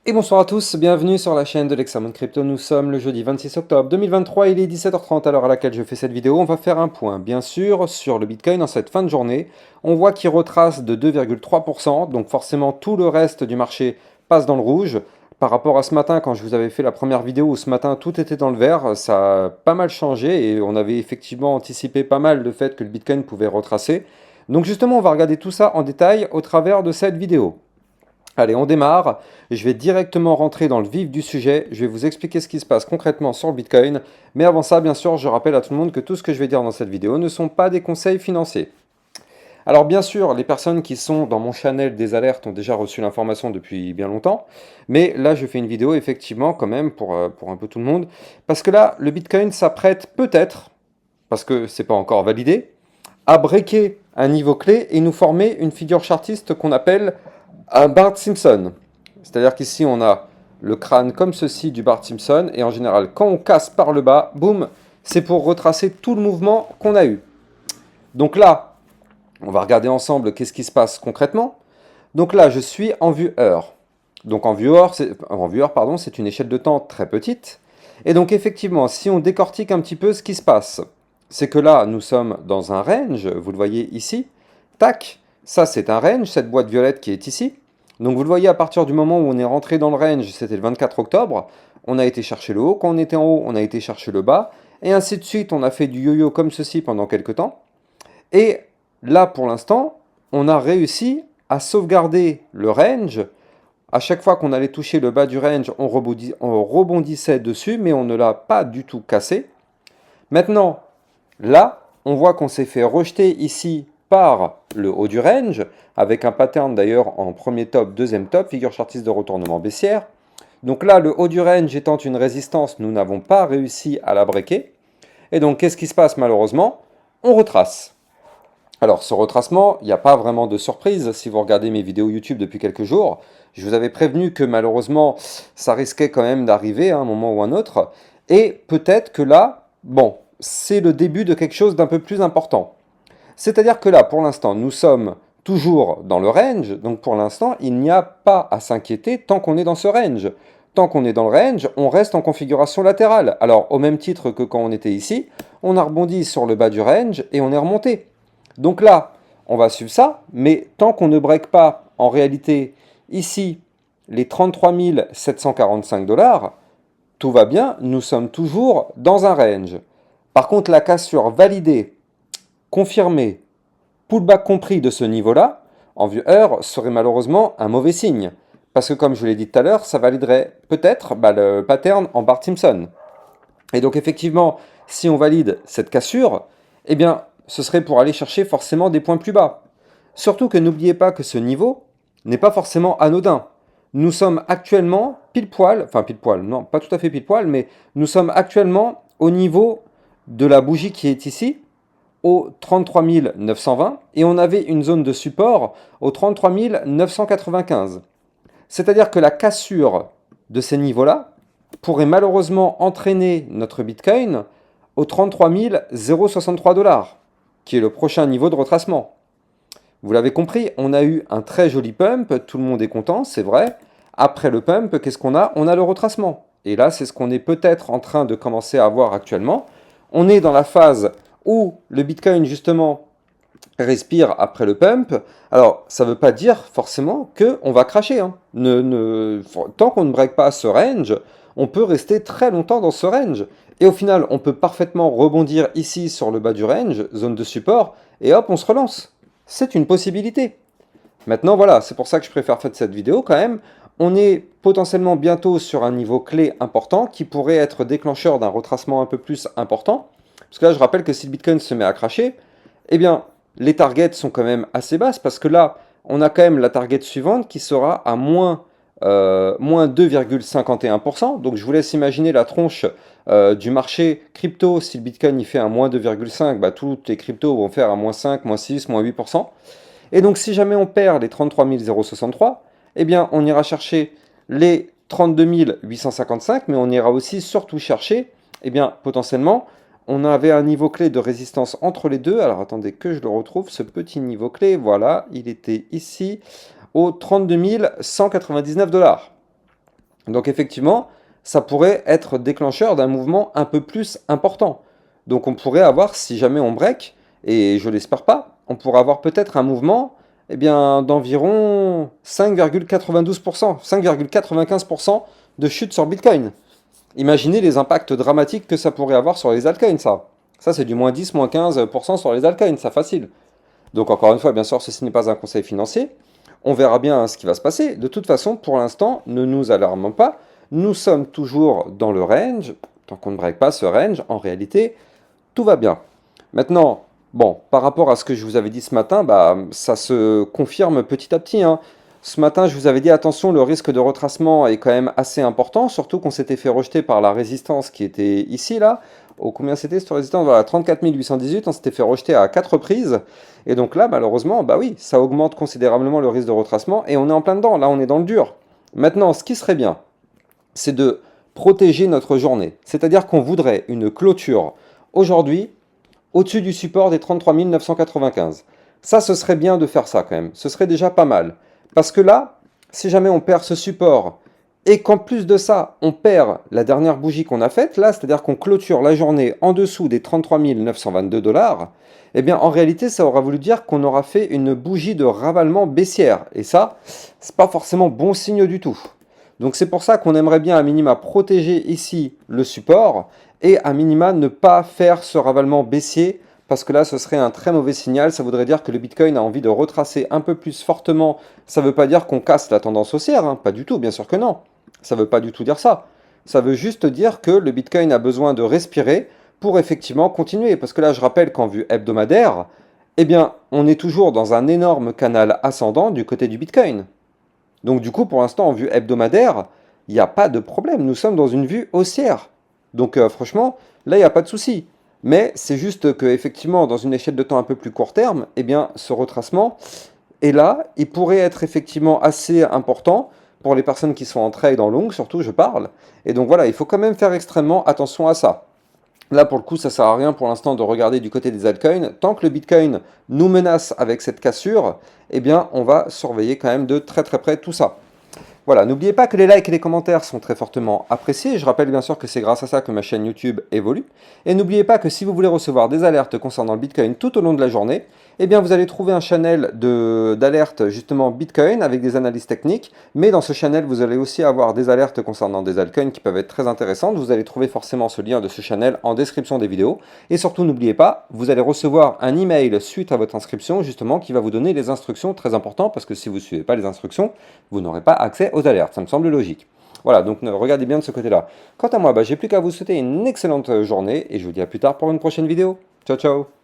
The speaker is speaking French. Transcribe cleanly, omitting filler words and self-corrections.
Et bonsoir à tous, bienvenue sur la chaîne de l'Hexamone Crypto. Nous sommes le jeudi 26 octobre 2023, il est 17h30 à l'heure à laquelle je fais cette vidéo. On va faire un point, bien sûr, sur le Bitcoin en cette fin de journée. On voit qu'il retrace de 2,3%, donc forcément tout le reste du marché passe dans le rouge. Par rapport à ce matin, quand je vous avais fait la première vidéo où ce matin tout était dans le vert, ça a pas mal changé et on avait effectivement anticipé pas mal le fait que le Bitcoin pouvait retracer. Donc justement, on va regarder tout ça en détail au travers de cette vidéo. Allez, on démarre. Je vais directement rentrer dans le vif du sujet. Je vais vous expliquer ce qui se passe concrètement sur le Bitcoin. Mais avant ça, bien sûr, je rappelle à tout le monde que tout ce que je vais dire dans cette vidéo ne sont pas des conseils financiers. Alors bien sûr, les personnes qui sont dans mon channel des alertes ont déjà reçu l'information depuis bien longtemps. Mais là, je fais une vidéo effectivement quand même pour un peu tout le monde. Parce que là, le Bitcoin s'apprête peut-être, parce que c'est pas encore validé, à breaker un niveau clé et nous former une figure chartiste qu'on appelle un Bart Simpson. C'est-à-dire qu'ici, on a le crâne comme ceci du Bart Simpson, et en général, quand on casse par le bas, boum, c'est pour retracer tout le mouvement qu'on a eu. Donc là, on va regarder ensemble qu'est-ce qui se passe concrètement. Donc là, je suis en vue heure. Donc en vue heure, c'est une échelle de temps très petite. Et donc effectivement, si on décortique un petit peu ce qui se passe, c'est que là, nous sommes dans un range, vous le voyez ici. Tac, ça c'est un range, cette boîte violette qui est ici. Donc vous le voyez, à partir du moment où on est rentré dans le range, c'était le 24 octobre, on a été chercher le haut. Quand on était en haut, on a été chercher le bas. Et ainsi de suite, on a fait du yo-yo comme ceci pendant quelques temps. Et là, pour l'instant, on a réussi à sauvegarder le range. À chaque fois qu'on allait toucher le bas du range, on rebondissait dessus, mais on ne l'a pas du tout cassé. Maintenant, là, on voit qu'on s'est fait rejeter ici par le haut du range, avec un pattern d'ailleurs en premier top, deuxième top, figure chartiste de retournement baissière. Donc là, le haut du range étant une résistance, nous n'avons pas réussi à la breaker. Et donc, qu'est-ce qui se passe malheureusement? On retrace. Alors, ce retracement, il n'y a pas vraiment de surprise si vous regardez mes vidéos YouTube depuis quelques jours. Je vous avais prévenu que malheureusement, ça risquait quand même d'arriver à un moment ou un autre. Et peut-être que là, bon, c'est le début de quelque chose d'un peu plus important. C'est-à-dire que là, pour l'instant, nous sommes toujours dans le range. Donc pour l'instant, il n'y a pas à s'inquiéter tant qu'on est dans ce range. Tant qu'on est dans le range, on reste en configuration latérale. Alors, au même titre que quand on était ici, on a rebondi sur le bas du range et on est remonté. Donc là, on va suivre ça, mais tant qu'on ne break pas, en réalité, ici, les 33 745 $, tout va bien, nous sommes toujours dans un range. Par contre, la cassure validée, confirmée, pullback compris de ce niveau-là, en vue heure, serait malheureusement un mauvais signe. Parce que comme je l'ai dit tout à l'heure, ça validerait peut-être le pattern en Bart Simpson. Et donc effectivement, si on valide cette cassure, eh bien, ce serait pour aller chercher forcément des points plus bas. Surtout que n'oubliez pas que ce niveau n'est pas forcément anodin. Nous sommes actuellement pile poil, enfin pile poil, non, pas tout à fait pile poil, mais nous sommes actuellement au niveau de la bougie qui est ici, au 33 920, et on avait une zone de support au 33 995. C'est-à-dire que la cassure de ces niveaux-là pourrait malheureusement entraîner notre Bitcoin au 33 063 $, qui est le prochain niveau de retracement. Vous l'avez compris, on a eu un très joli pump, tout le monde est content, c'est vrai. Après le pump, qu'est-ce qu'on a? On a le retracement. Et là, c'est ce qu'on est peut-être en train de commencer à voir actuellement. On est dans la phase où le Bitcoin, justement, respire après le pump. Alors, ça ne veut pas dire forcément qu'on va cracher. Hein. Tant qu'on ne break pas ce range, on peut rester très longtemps dans ce range. Et au final, on peut parfaitement rebondir ici sur le bas du range, zone de support, et hop, on se relance. C'est une possibilité. Maintenant, voilà, c'est pour ça que je préfère faire cette vidéo quand même. On est potentiellement bientôt sur un niveau clé important qui pourrait être déclencheur d'un retracement un peu plus important. Parce que là, je rappelle que si le Bitcoin se met à cracher, eh bien, les targets sont quand même assez basses parce que là, on a quand même la target suivante qui sera à moins 2,51%. Donc je vous laisse imaginer la tronche du marché crypto. Si le Bitcoin il fait un moins 2,5, bah, toutes les cryptos vont faire un moins 5, moins 6, moins 8%. Et donc si jamais on perd les 33 063, eh bien on ira chercher les 32 855, mais on ira aussi surtout chercher, eh bien potentiellement, on avait un niveau clé de résistance entre les deux. Alors attendez que je le retrouve, ce petit niveau clé, voilà, il était ici au 32 199 $. Donc effectivement, ça pourrait être déclencheur d'un mouvement un peu plus important. Donc on pourrait avoir, si jamais on break, et je l'espère pas, on pourrait avoir peut-être un mouvement eh bien, d'environ 5,92%, 5,95% de chute sur Bitcoin. Imaginez les impacts dramatiques que ça pourrait avoir sur les altcoins, ça. Ça, c'est du moins 10, moins 15% sur les altcoins, ça facile. Donc encore une fois, bien sûr, ceci n'est pas un conseil financier. On verra bien ce qui va se passer. De toute façon, pour l'instant, ne nous alarmons pas. Nous sommes toujours dans le range. Tant qu'on ne break pas ce range, en réalité, tout va bien. Maintenant, bon, par rapport à ce que je vous avais dit ce matin, bah, ça se confirme petit à petit, hein. Ce matin, je vous avais dit attention, le risque de retracement est quand même assez important, surtout qu'on s'était fait rejeter par la résistance qui était ici, là. Oh, combien c'était cette résistance? Voilà, 34 818, on s'était fait rejeter à 4 reprises. Et donc là, malheureusement, bah oui, ça augmente considérablement le risque de retracement et on est en plein dedans, là on est dans le dur. Maintenant, ce qui serait bien, c'est de protéger notre journée. C'est-à-dire qu'on voudrait une clôture aujourd'hui au-dessus du support des 33 995. Ça, ce serait bien de faire ça quand même. Ce serait déjà pas mal. Parce que là, si jamais on perd ce support et qu'en plus de ça, on perd la dernière bougie qu'on a faite, là, c'est-à-dire qu'on clôture la journée en dessous des 33 922 $, eh bien, en réalité, ça aura voulu dire qu'on aura fait une bougie de ravalement baissière. Et ça, c'est pas forcément bon signe du tout. Donc c'est pour ça qu'on aimerait bien à minima protéger ici le support et à minima ne pas faire ce ravalement baissier parce que là ce serait un très mauvais signal, ça voudrait dire que le Bitcoin a envie de retracer un peu plus fortement. Ça ne veut pas dire qu'on casse la tendance haussière, hein, pas du tout, bien sûr que non. Ça ne veut pas du tout dire ça. Ça veut juste dire que le Bitcoin a besoin de respirer pour effectivement continuer. Parce que là je rappelle qu'en vue hebdomadaire, eh bien on est toujours dans un énorme canal ascendant du côté du Bitcoin. Donc du coup, pour l'instant, en vue hebdomadaire, il n'y a pas de problème. Nous sommes dans une vue haussière. Donc franchement, là, il n'y a pas de souci. Mais c'est juste que effectivement, dans une échelle de temps un peu plus court terme, eh bien, ce retracement est là. Il pourrait être effectivement assez important pour les personnes qui sont en trade en longue, surtout, je parle. Et donc voilà, il faut quand même faire extrêmement attention à ça. Là, pour le coup, ça sert à rien pour l'instant de regarder du côté des altcoins. Tant que le Bitcoin nous menace avec cette cassure, eh bien, on va surveiller quand même de très très près tout ça. Voilà, n'oubliez pas que les likes et les commentaires sont très fortement appréciés. Je rappelle bien sûr que c'est grâce à ça que ma chaîne YouTube évolue. Et n'oubliez pas que si vous voulez recevoir des alertes concernant le Bitcoin tout au long de la journée, eh bien vous allez trouver un channel d'alerte justement Bitcoin avec des analyses techniques. Mais dans ce channel, vous allez aussi avoir des alertes concernant des altcoins qui peuvent être très intéressantes. Vous allez trouver forcément ce lien de ce channel en description des vidéos. Et surtout, n'oubliez pas, vous allez recevoir un email suite à votre inscription justement qui va vous donner les instructions très importantes parce que si vous ne suivez pas les instructions, vous n'aurez pas accès aux alertes, ça me semble logique. Voilà, donc regardez bien de ce côté-là. Quant à moi, j'ai plus qu'à vous souhaiter une excellente journée et je vous dis à plus tard pour une prochaine vidéo. Ciao, ciao!